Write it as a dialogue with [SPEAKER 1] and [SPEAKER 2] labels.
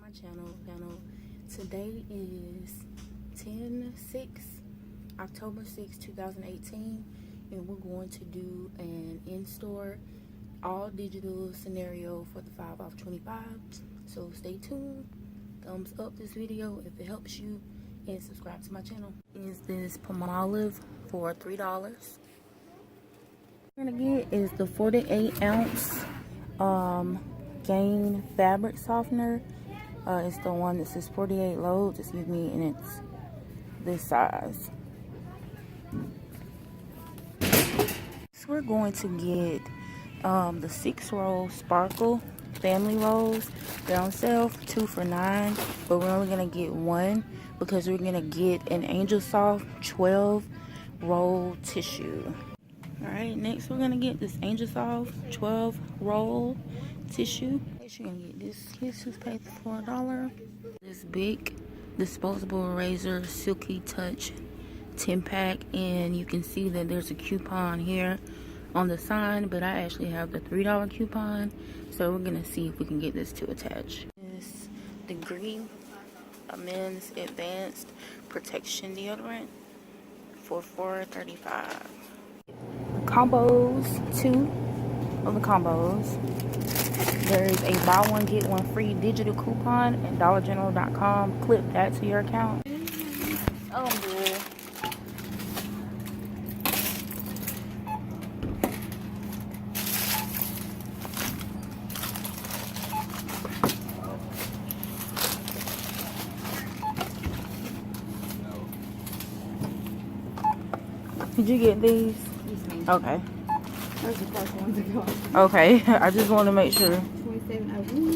[SPEAKER 1] my channel. Today is October 6, 2018, and we're going to do an in-store all digital scenario for the 5 off 25. So stay tuned, thumbs up this video if it helps you, and subscribe to my channel. Is this Palmolive for $3. What we're gonna get is the 48 ounce Gain fabric softener. It's the one that says 48 loads, excuse me, and it's this size. So we're going to get the 6-roll sparkle family rolls. They're on sale, 2 for $9, but we're only gonna get one because we're gonna get an Angel Soft 12 roll tissue. All right, next we're gonna get this Angel Soft 12 roll tissue. Next you're gonna get this toothpaste for $1. This big disposable razor silky touch 10-pack, and you can see that there's a coupon here on the sign, but I actually have the $3 coupon, so we're gonna see if we can get this to attach. This Degree Men's Advanced Protection Deodorant for $4.35. Combos, 2 of the combos. There's a buy one get one free digital coupon at dollargeneral.com. Clip that to your account. Oh boy. Did you get these? Okay.
[SPEAKER 2] That was the first one to go.
[SPEAKER 1] Okay, I just want to make sure.
[SPEAKER 2] 27.